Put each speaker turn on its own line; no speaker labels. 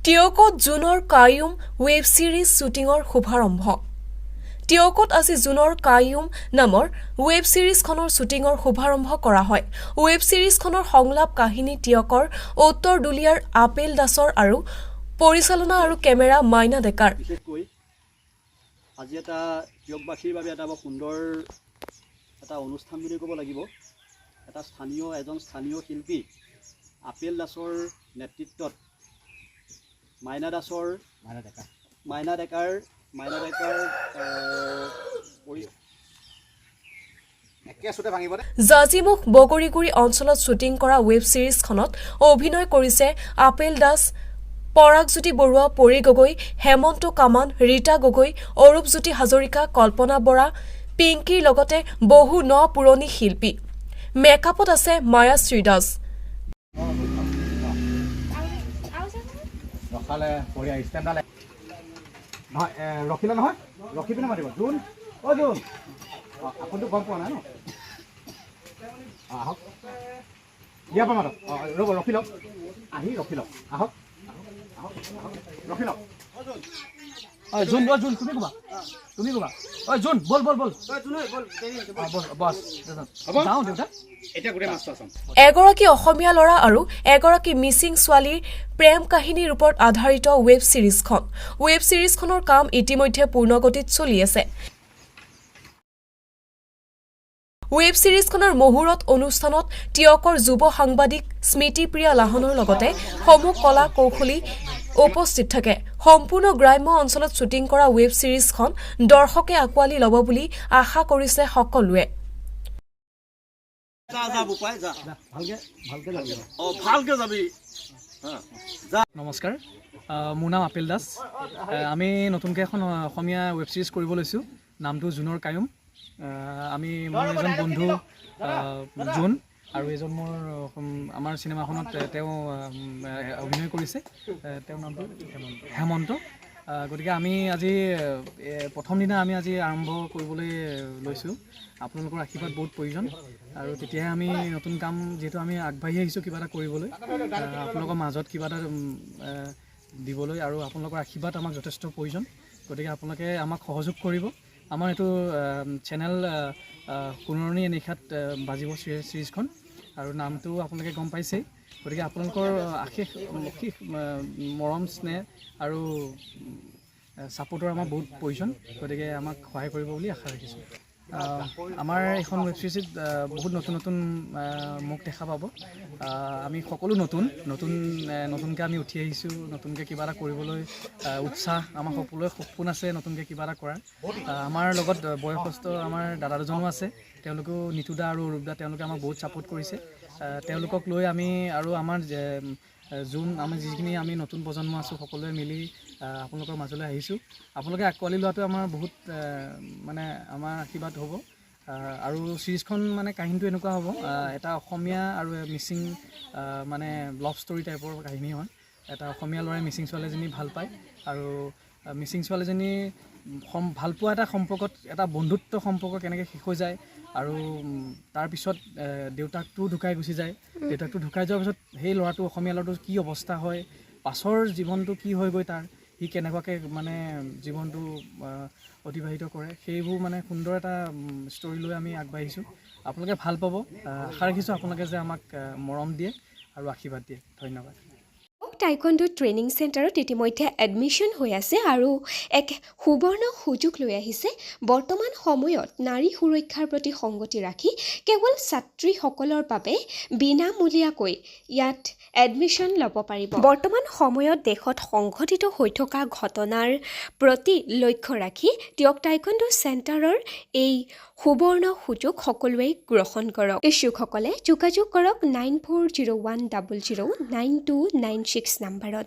টিয়কত জুনৰ Kayum web series শ্বুটিঙৰ শুভাৰম্ভ টিয়কত আজি জুনৰ কায়ুম নামৰ ৱেব ছিৰিজখনৰ শ্বুটিঙৰ শুভাৰম্ভ কৰা হয়। ৱেব ছিৰিজখনৰ সংলাপ কাহিনী টিয়কৰ উত্তৰ দুলিয়াৰ আপেল দাসৰ আৰু পৰিচালনা আৰু কেমেৰা মাইনা ডেকাৰ।
আজি এটা টিয়কবাসীৰ বাবে এটা সুন্দৰ এটা অনুষ্ঠান বুলি ক'ব লাগিব। এটা এজন স্থানীয় শিল্পী আপেল দাসৰ নেতৃত্বত মাইনা ডেকাৰ
জাজিমুখ বগৰীগুৰি অঞ্চলত শ্বুটিং কৰা ৱেব ছিৰিজখনত অভিনয় কৰিছে আপেল দাস, পৰাগজ্যোতি বৰুৱা, পৰি গগৈ, হেমন্ত কামান, ৰীতা গগৈ, অৰূপজ্যোতি হাজৰিকা, কল্পনা বৰা, পিংকিৰ লগতে বহু ন পুৰণি শিল্পী। মেকআপত আছে মায়াশ্ৰী দাস।
ৰখিলে নহয় ৰখি পিনে মাতিব জোন জোন আপুনিতো গম পোৱা নাই ন আহক ইয়াৰ পৰা মাতক ৰ'ব ৰখি লওক আহি ৰখি লওক আহক ৰখি লওক জোন বল জোন তুমি ক'বা জোন বল বল বল বছ যাওঁ দেউতা এতিয়া গোটেই মাছটো আছাম।
এগৰাকী অসমীয়া ল'ৰা আৰু এগৰাকী মিচিং ছোৱালীৰ প্ৰেম কাহিনীৰ ওপৰত আধাৰিত ৱেব ছিৰিজখনৰ কাম ইতিমধ্যে পূৰ্ণগতিত চলি আছে। ৱেব ছিৰিজখনৰ মুহূৰ্ত অনুষ্ঠানত টিয়কৰ যুৱ সাংবাদিক স্মৃতিপ্ৰিয়া লাহনৰ লগতে সমূহ কলা কৌশলী উপস্থিত থাকে। সম্পূৰ্ণ গ্ৰাম্য অঞ্চলত শ্বুটিং কৰা ৱেব ছিৰিজখন দৰ্শকে আঁকোৱালি ল'ব বুলি আশা কৰিছে সকলোৱে।
নমস্কাৰ, মোৰ নাম আপেল দাস। আমি নতুনকৈ এখন অসমীয়া ৱেব ছিৰিজ কৰিব লৈছোঁ, নামটো জুনৰ কায়ুম। মোৰ এজন বন্ধু জুন আৰু এজন আমাৰ চিনেমাখনত তেওঁ অভিনয় কৰিছে, তেওঁৰ নামটো হেমন্ত। গতিকে আমি আজি প্ৰথম দিনা আমি আজি আৰম্ভ কৰিবলৈ লৈছোঁ। আপোনালোকৰ আশীৰ্বাদ বহুত প্ৰয়োজন আৰু তেতিয়াহে আমি নতুন কাম যিহেতু আমি আগবাঢ়ি আহিছোঁ কিবা এটা কৰিবলৈ, আপোনালোকৰ মাজত কিবা এটা দিবলৈ, আৰু আপোনালোকৰ আশীৰ্বাদ আমাক যথেষ্ট প্ৰয়োজন। গতিকে আপোনালোকে আমাক সহযোগ কৰিব। আমাৰ এইটো চেনেল সোণাৰণী নিশাত বাজিব ছিৰিজখন, আৰু নামটো আপোনালোকে গম পাইছেই। গতিকে আপোনালোকৰ অশেষ মৰম স্নেহ আৰু ছাপোৰ্টৰ আমাৰ বহুত প্ৰয়োজন। গতিকে আমাক সহায় কৰিব বুলি আশা ৰাখিছোঁ। আমাৰ এইখন ৱেব ছিৰিজত বহুত নতুন মুখ দেখা পাব। আমি সকলো নতুনকৈ আমি উঠি আহিছোঁ, নতুনকৈ কিবা এটা কৰিবলৈ উৎসাহ, আমাৰ সকলোৰে সপোন আছে নতুনকৈ কিবা এটা কৰাৰ। আমাৰ লগত বয়সস্থ আমাৰ দাদা দুজনো আছে, তেওঁলোকেও নিতু দা আৰু অৰূপ দা, তেওঁলোকে আমাক বহুত ছাপোৰ্ট কৰিছে। তেওঁলোকক লৈ আমি আৰু আমাৰ যিখিনি আমি নতুন প্ৰজন্ম আছোঁ সকলোৱে মিলি আপোনালোকৰ মাজলৈ আহিছোঁ। আপোনালোকে আঁকোৱালি লোৱাটো আমাৰ বহুত আমাৰ আশীৰ্বাদ হ'ব। আৰু ছিৰিজখন কাহিনীটো এনেকুৱা হ'ব, এটা অসমীয়া আৰু মিচিং লাভ ষ্টৰী টাইপৰ কাহিনী হয়। এটা অসমীয়া ল'ৰাই মিচিং ছোৱালী এজনী ভাল পায়, আৰু মিচিং ছোৱালীজনী ভাল পোৱা এটা সম্পৰ্কত এটা বন্ধুত্ব সম্পৰ্ক কেনেকৈ শেষ হৈ যায়, আৰু তাৰপিছত দেউতাকটো ঢুকাই গুচি যায়। দেউতাকটো ঢুকাই যোৱাৰ পিছত সেই ল'ৰাটো, অসমীয়া ল'ৰাটোৰ কি অৱস্থা হয়, পাছৰ জীৱনটো কি হৈ গৈ তাৰ, সি কেনেকুৱাকৈ জীৱনটো অতিবাহিত কৰে, সেইবোৰ সুন্দৰ এটা ষ্টৰী লৈ আমি আগবাঢ়িছোঁ। আপোনালোকে ভাল পাব, আশা ৰাখিছোঁ আপোনালোকে যে আমাক মৰম দিয়ে আৰু আশীৰ্বাদ দিয়ে। ধন্যবাদ।
টাইকোৱাণ্ডো ট্ৰেইনিং চেণ্টাৰত ইতিমধ্যে এডমিশ্যন হৈ আছে আৰু এক সুবৰ্ণ সুযোগ লৈ আহিছে। বৰ্তমান সময়ত নাৰী সুৰক্ষাৰ প্ৰতি সংগতি ৰাখি কেৱল ছাত্ৰীসকলৰ বাবে বিনামূলীয়াকৈ ইয়াত এডমিশ্যন ল'ব পাৰিব। বৰ্তমান সময়ত দেশত সংঘটিত হৈ থকা ঘটনাৰ প্ৰতি লক্ষ্য ৰাখি টিয়ক টাইকোৱাণ্ডো চেণ্টাৰৰ এই সুবৰ্ণ সুযোগ সকলোৱে গ্ৰহণ কৰক। ইচ্ছুকসকলে যোগাযোগ কৰক 9401009296 নম্বৰত।